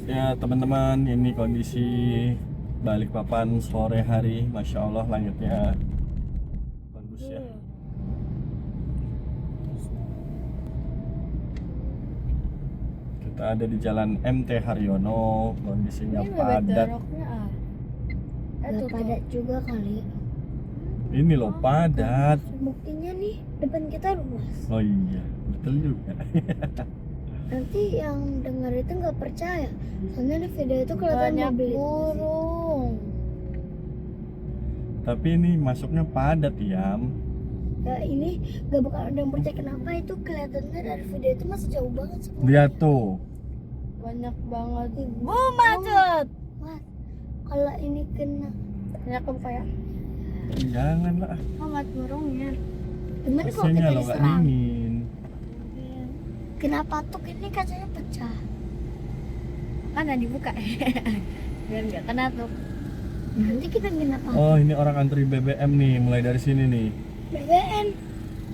Ya teman-teman, ini kondisi Balikpapan sore hari. Masya Allah langitnya bagus ya. Kita ada di Jalan MT Haryono. Kondisinya Ini bebek padat. doroknya Gak padat juga kali. Ini loh padat. Buktinya nih depan kita luas. Oh iya, betul juga. Nanti yang dengar itu nggak percaya. Soalnya di video itu kelihatan banyak mobil itu. burung. Tapi ini masuknya padat ya. Ya ini gak bakal ada yang percaya kenapa itu kelihatannya dari video itu masih jauh banget sebenarnya. Lihat tuh. Banyak banget. Macet. Mas, kalau ini kena Banyak apa ya? Jangan lah. Amat burungnya. gimana kalau AC-nya kita lo nggak diserang? dingin. Kenapa tuh ini kacanya pecah? Mana dibuka? Biar nggak kena tuh. Nanti kita kenapa? Oh ini orang antri BBM nih, mulai dari sini nih. BBM.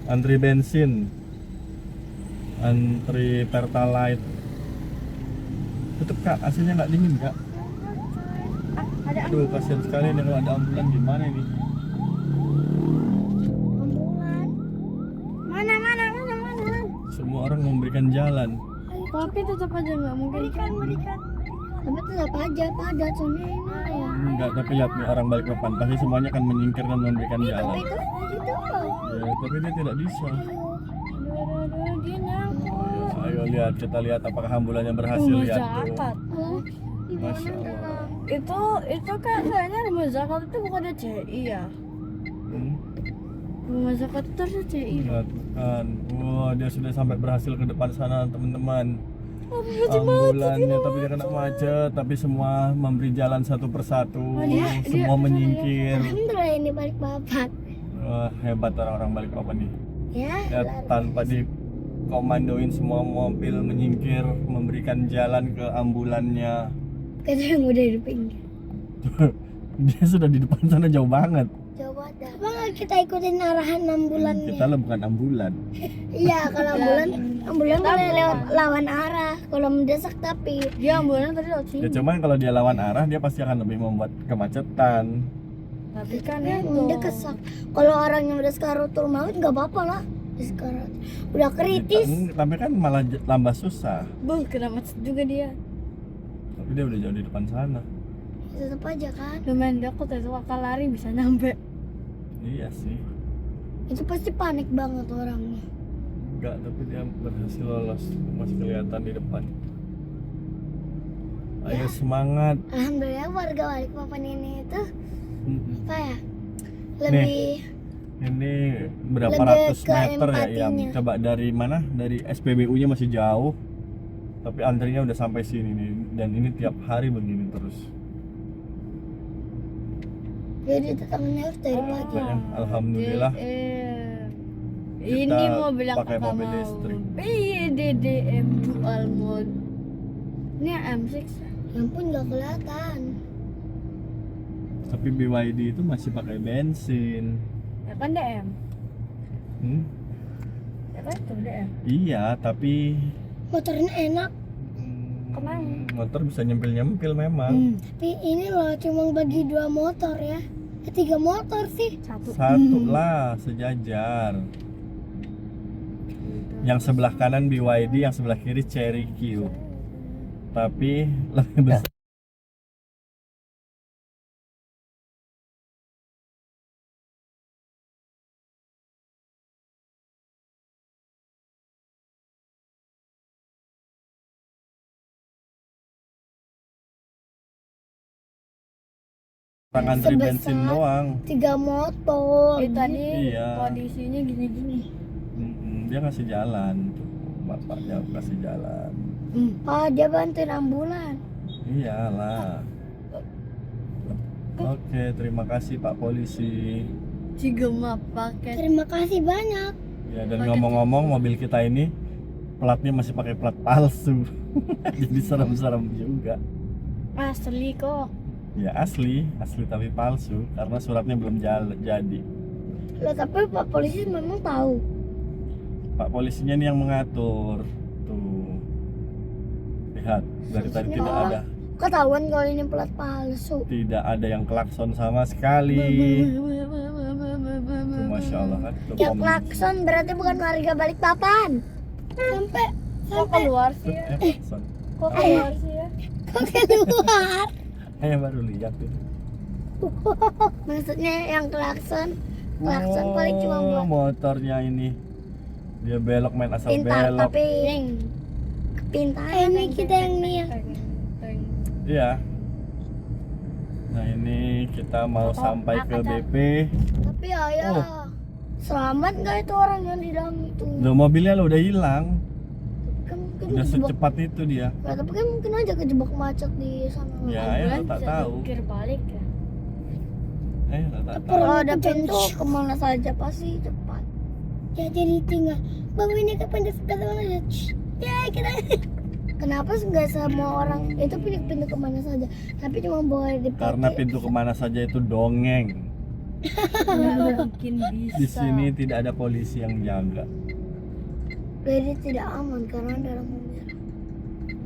Antri bensin, antri Pertalite. Tutup kak, AC-nya nggak dingin kak? Ada Aduh kasihan sekali nih kalau ada ambulan gimana ini? Ambulan. mana? Semua orang memberikan jalan. Tapi tetap aja nggak mungkin. Berikan. Tapi tetap aja padat soalnya ini ya. Enggak, tapi lihat nih orang Balikpapan pasti semuanya akan menyingkir dan memberikan jalan. Itu. Ya, tapi dia tidak bisa. Aduh, dia nyangkut. Ayo lihat, kita lihat apakah ambulannya berhasil lihat tuh. Zakat. Oh, Masya Allah. Itu kan kayaknya rumah zakat itu bukan CI ya. Rumah zakat itu harusnya CI. Lihat kan, wah dia sudah sampai berhasil ke depan sana teman-teman. Macet. Ambulannya tapi dia kena macet, tapi semua memberi jalan satu persatu, semua menyingkir. alhamdulillah ini balik papan. Wah hebat orang-orang Balikpapan nih. Ya, Ya, tanpa dikomandoin semua mobil menyingkir, memberikan jalan ke ambulannya. kita yang udah di pinggir. Dia sudah di depan sana jauh banget. Coba dah. Bang, kita ikutin arahan ambulannya. Kita lah bukan ambulan. Iya, kalau ambulan boleh lewat lawan arah. Kalau mendesak tapi Dia ambulan tadi lewat Ya sini. cuman kalau dia lawan arah dia pasti akan lebih membuat kemacetan. Tapi kan ya, itu. mendesak. Kalau orang yang udah sekaratul maut nggak apa-apa lah. Sekarang udah kritis. Tapi kan malah tambah susah. Bang, kena macet juga dia. Tapi dia udah jauh di depan sana. Tetap aja kan. Lumayan dekat itu akal lari bisa nyampe. Iya sih. Itu pasti panik banget orangnya. Enggak, tapi dia berhasil lolos. Masih kelihatan di depan. Ayo semangat. Alhamdulillah warga Balikpapan ini itu Mm-mm. apa ya? Lebih Ini berapa Lebih ratus ke meter ya? empatinya. Coba dari mana? Dari SPBU-nya masih jauh. Tapi antrinya udah sampai sini nih. Dan ini tiap hari begini terus. jadi tangannya harus dari pagi. Banyak, alhamdulillah. Ini Kita mobil yang pakai kakak mobil mau. listrik. Iya, DDM dual mode. Ini M6. Yang pun nggak kelihatan. Tapi BYD itu masih pakai bensin. Ya kan DM. Hmm? Ya kan itu DM. Iya, tapi Motornya enak. Kemana? motor bisa nyempil-nyempil memang. Tapi ini loh cuma bagi 2 motor ya. 3 motor sih. Satu. Satu lah sejajar. Yang sebelah kanan BYD, yang sebelah kiri Cherokee. Tapi lebih besar. Orang antri Sebesar bensin doang. 3 motor. Tadi Iya. kondisinya gini-gini. Dia ngasih jalan. Bapaknya kasih jalan. Ah, dia bantuin ambulan. Iyalah. Oke, terima kasih Pak Polisi. Cigema pakai. Terima kasih banyak. Ya, dan ngomong-ngomong mobil kita ini platnya masih pakai plat palsu. Jadi serem-serem juga. Asli kok. Ya asli tapi palsu karena suratnya belum jadi. Loh, tapi Pak Polisi memang tahu. Pak polisinya nih yang mengatur. Tuh. Lihat, dari tadi Maksudnya tidak ada. Ketahuan kalau ini plat palsu. Tidak ada yang klakson sama sekali. Tuh, Masya Allah kan. Tuh, Ya klakson berarti bukan warga Balikpapan. Sampai Kok keluar sih ya? klakson. Kok keluar sih ya? kok keluar. Saya baru lihat itu. Maksudnya yang klakson paling cuma buat motornya ini. Dia belok main asal pintar belok. tapi pintar. Ini kita yang nih. Iya. Nah ini kita mau sampai ke BP. Tapi ayah Oh. selamat nggak itu orang yang di dalam itu? Loh, mobilnya lo udah hilang. Kan mungkin Udah kejebak. secepat itu dia. Nah, tapi kan mungkin aja kejebak macet di sana. Ya, Ambulans ya tak bisa tahu. jungkir balik ya. Tak tahu. Kalau ada pintu kemana saja pasti cepat. Ya jadi tinggal. Bang ini kapan kemana ya? Ya kita. Kenapa nggak semua orang itu pintu kemana saja? Tapi cuma boleh dipakai. Karena pintu kemana saja itu dongeng. Nggak mungkin bisa. Di sini tidak ada polisi yang jaga. Jadi tidak aman karena ada lampu merah.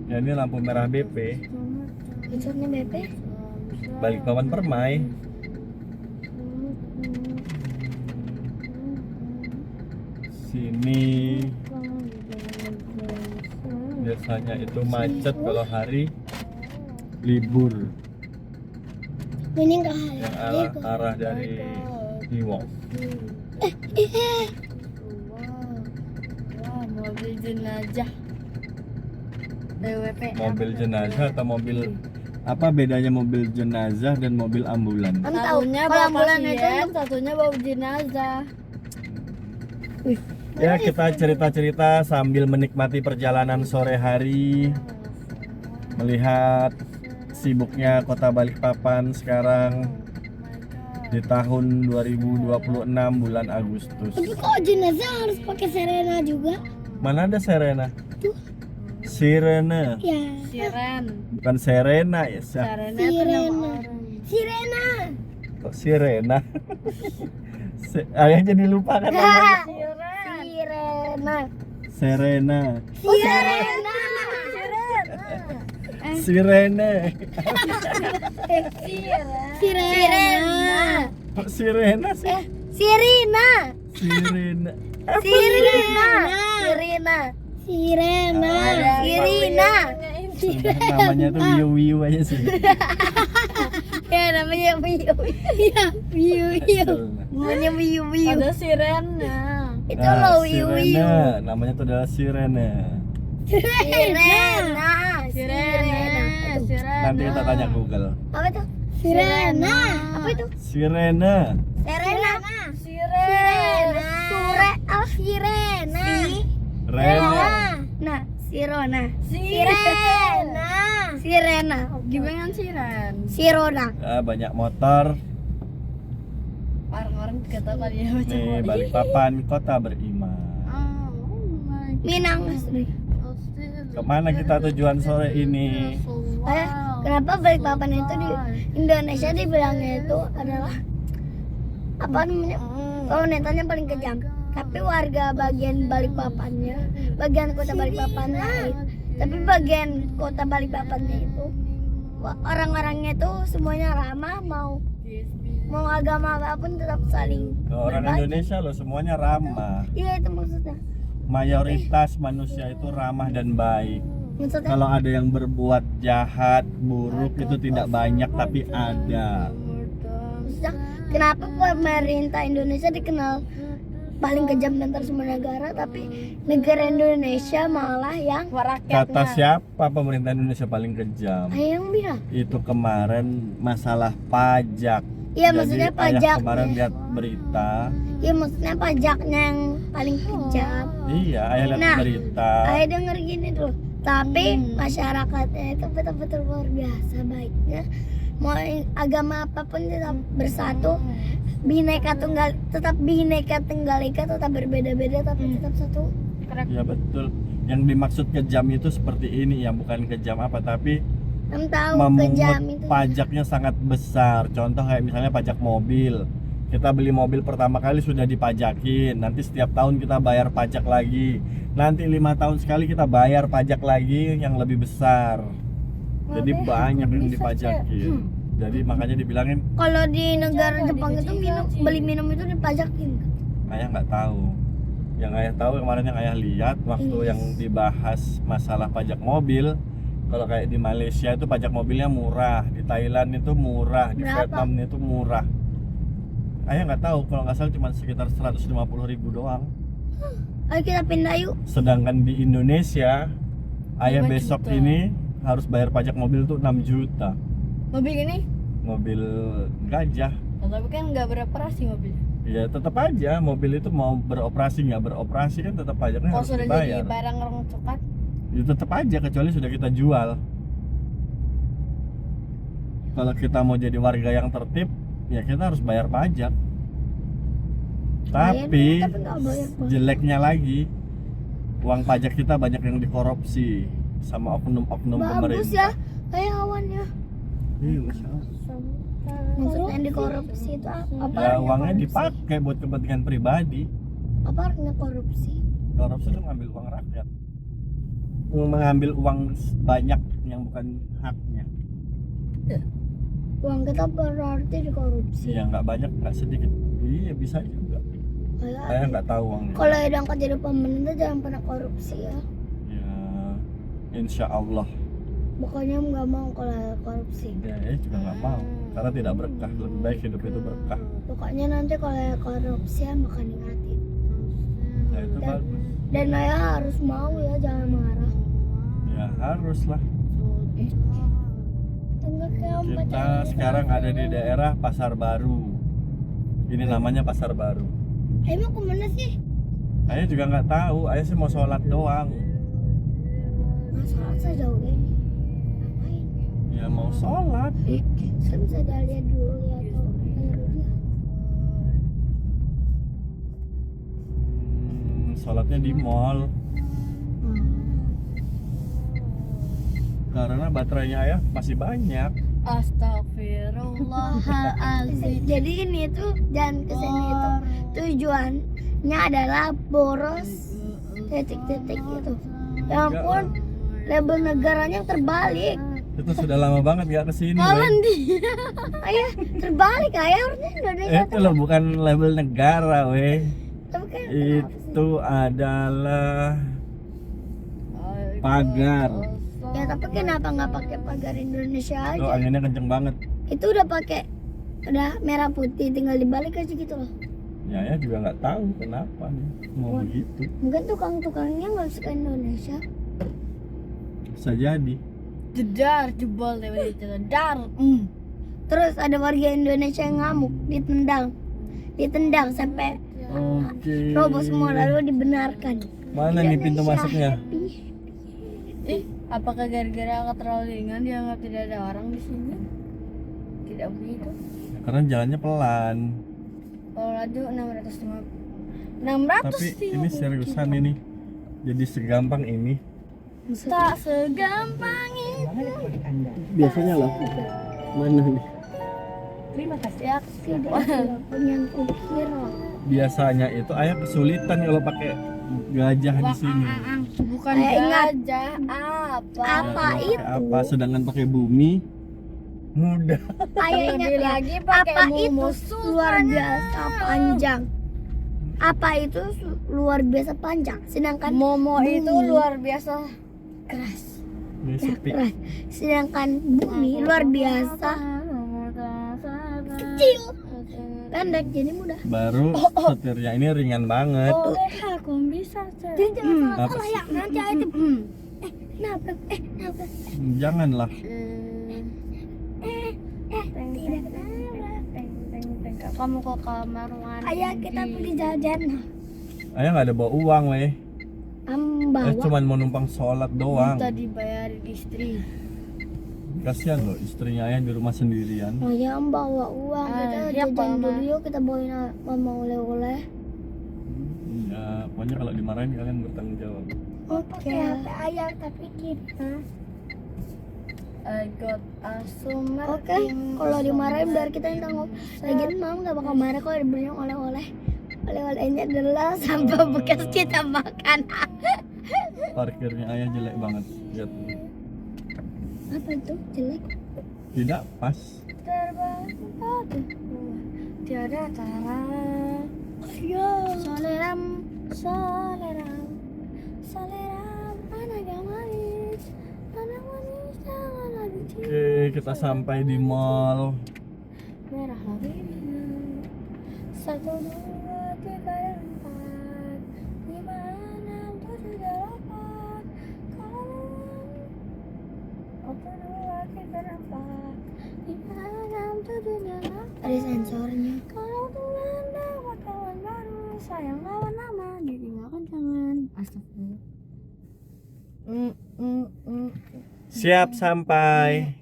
Ya ini lampu merah BP. Bicaranya BP. Balikpapan Permai. Sini biasanya itu macet kalau hari libur. Ini nggak Yang ada. arah dari Iwok. Wah, mobil jenazah. DWP. Mobil jenazah atau mobil apa bedanya mobil jenazah dan mobil ambulan? Kan tahu Satunya kalau bawa ambulan itu pasien, satunya bawa jenazah. Ya kita cerita-cerita sambil menikmati perjalanan sore hari, melihat sibuknya kota Balikpapan sekarang di tahun 2026 bulan Agustus. Tapi kok jenazah harus pakai sirena juga? Mana ada Serena? Tuh. Sirena, Ya. Siren. bukan Serena ya. Sirena itu nama orang. Sirena. Kok Sirena? Ayah jadi lupa kan namanya. Sirena. Serena, Sirena. Sirene. Sirena. Kok Sirena sih? Sirena. Sirena. Sirena. Sirena. Sirena. Sudah namanya tuh Wiu Wiu aja sih. Ya namanya Wiu. Ya, Wiu Wiu. Namanya Wiu Wiu. Ada sirennya. Itu Nah, loh Wiu Wiu. Sirena, namanya tuh adalah Sirena. Sirena. Sirena. Sirena. Nanti kita tanya Google. Apa itu? Sirena. Apa itu? Sirena. Sirena. Sirena. Sure. Oh, Sirena. Rena. Nah, Sirona. Sirena. Sirena. Gimana siren? Sirona. Ah, banyak motor. Orang-orang juga tahu kali ya baca Nih Balikpapan kota beriman. Minang Asri. Kemana kita tujuan sore ini? Kenapa Balikpapan itu di Indonesia dibilangnya itu adalah apa namanya? Planetannya paling kejam. Tapi warga bagian Balikpapannya, bagian kota Balikpapannya, tapi bagian kota Balikpapannya itu orang-orangnya itu semuanya ramah, mau agama apapun tetap saling Orang berbagi. Indonesia loh semuanya ramah. Iya itu maksudnya. Mayoritas manusia itu ramah dan baik. Maksudnya Kalau ada yang berbuat jahat, buruk itu tidak banyak tapi ada. maksudnya kenapa pemerintah Indonesia dikenal paling kejam di antara semua negara, tapi negara Indonesia malah yang Kata siapa pemerintah Indonesia paling kejam? yang bilang. Itu kemarin masalah pajak. Iya Jadi maksudnya ayah pajak. kemarin lihat berita. Iya maksudnya pajaknya yang paling kejam. Iya, ayah lihat Nah, berita. Saya denger gini dulu. Tapi masyarakatnya itu betul-betul luar biasa baiknya. Mau agama apapun tetap bersatu. Tetap bineka tunggal ika, tetap berbeda-beda tapi tetap satu. Ya betul. Yang dimaksud kejam itu seperti ini ya, bukan kejam apa tapi Kamu tahu memungut kejam itu. pajaknya sangat besar. Contoh kayak misalnya pajak mobil. Kita beli mobil pertama kali sudah dipajakin. Nanti setiap tahun kita bayar pajak lagi. nanti 5 tahun sekali kita bayar pajak lagi yang lebih besar. Jadi banyak yang dipajakin. Jadi makanya dibilangin Kalau di negara Jepang itu beli minum itu dipajakin. ayah nggak tahu. Yang ayah tahu kemarin yang ayah lihat waktu yang dibahas masalah pajak mobil. Kalau kayak di Malaysia itu pajak mobilnya murah, di Thailand itu murah, di Berapa? Vietnam itu murah. Ayah nggak tahu, kalau nggak salah cuma sekitar 150.000 doang. Ayo kita pindah yuk. Sedangkan di Indonesia, ayah 5 besok juta. ini harus bayar pajak mobil tuh 6 juta. Mobil ini? Mobil gajah. Tapi kan nggak beroperasi mobilnya. Ya tetap aja mobil itu mau beroperasi nggak beroperasi kan tetap pajaknya Kalau harus sudah dibayar. jadi barang orang coklat, Ya tetap aja kecuali sudah kita jual. Kalau kita mau jadi warga yang tertib, ya kita harus bayar pajak. Tapi tapi nggak bayar pajak. jeleknya lagi, uang pajak kita banyak yang dikorupsi sama oknum-oknum Bagus pemerintah. ya, kayak awannya. Iya, Masya Allah. Maksudnya yang dikorupsi itu apa? Ya artinya uangnya korupsi? dipakai buat kepentingan pribadi. Apa artinya korupsi? Korupsi itu ngambil uang rakyat, mengambil uang banyak yang bukan haknya. Uang kita berarti dikorupsi. Ya nggak banyak, nggak sedikit. Iya bisa juga. Saya nggak tahu uangnya. Kalau diangkat jadi pemerintah jangan pernah korupsi ya. Ya, insya Allah. Pokoknya nggak mau kalau korupsi. Ya, juga nggak mau, karena tidak berkah. Lebih baik hidup itu berkah. Pokoknya nanti kalau korupsi ya makan ingatin. Ya itu bagus. Dan ayah harus mau ya, jangan marah. Ya haruslah. Enggak kayak Kita sekarang ada di daerah Pasar Baru. Ini namanya Pasar Baru. Emang kemana sih? Ayah juga nggak tahu. Ayah sih mau sholat doang. Masalah sejauh ini. Ngapain? Ya mau sholat. Saya bisa lihat dulu ya atau Sholatnya di mall. Karena baterainya ayah masih banyak. Astagfirullahaladzim. Jadi ini tuh jalan ke sini itu tujuannya adalah boros titik-titik gitu. Ya ampun, label negaranya terbalik. Itu sudah lama banget gak kesini. Polandia. Ayah terbalik, ayah harusnya Indonesia. Itu loh bukan label negara, weh. Tapi kan Itu adalah pagar. ya tapi kenapa nggak pakai pagar Indonesia Tuh aja? anginnya kenceng banget. Itu udah pakai, udah merah putih, tinggal dibalik aja gitu loh. Ya juga nggak tahu kenapa nih mau begitu. Mungkin tukang-tukangnya nggak suka Indonesia. Bisa jadi. Jedar jebol deh jedar. Terus ada warga Indonesia yang ngamuk, ditendang sampai Oke. roboh semua lalu dibenarkan. Mana nih pintu Indonesia masuknya? happy. Apakah gara-gara angkat terlalu ringan dianggap tidak ada orang di sini? Tidak begitu. Karena jalannya pelan. Kalau laju 650. Tapi ini seriusan ini. Jadi segampang ini. Tak segampang itu. Biasanya loh. Mana nih? Terima kasih ya. Tidak punya kukira. Biasanya itu ayah kesulitan kalau pakai gajah di sini. Bukan Ingat. gajah apa? Apa Ya, kalau pakai itu? apa? Sedangkan pakai bumi mudah. Ayah ingat Lebih ya, lagi pakai apa itu mumus luar biasa panjang. Apa itu luar biasa panjang, sedangkan Momo bumi itu luar biasa. keras. Ini Ya, sepi. keras. Sedangkan bumi luar biasa kecil, pendek, jadi mudah. Baru setirnya ini ringan banget. Oleh aku bisa. Jadi jangan Apa salah sih? ya, nanti ayah itu nabrak, nabrak. Janganlah. Tidak nabrak. Kamu ke kamar mandi. Ayah kita pergi jajan. Ayah nggak ada bawa uang, weh. Bawa. Cuman mau numpang sholat doang. Minta dibayarin istri. Kasihan loh istrinya ayah di rumah sendirian. Oh ya, bawa uang, kita siapa, jajan Ma? dulu yuk, kita bawain mama oleh-oleh. Ya, pokoknya kalau dimarahin kalian bertanggung jawab. Oke. Ayah tapi kita. I got a summer. Oke, kalau dimarahin biar kita yang tanggung. Lagian mama nggak bakal marah kalau dibeliin oleh-oleh. oleh-olehnya adalah sampah bekas kita makan. Parkirnya ayah jelek banget. Lihat. Apa itu jelek? Tidak pas. Terbang tiada tara. Ya. Soleram, soleram, soleram, anak yang manis janganlah dicip. Oke, kita sampai di mall. Merah labinya. 1, 2, 3, 4, 5, 6, 7, 8. Kalau 1, 2, 3, 4, 5, 6, 7, 8. Ada sensornya. Kalau Tuhan dapat kawan baru, sayang lawan lama, ditinggalkan jangan. Astagfirullah. Siap sampai.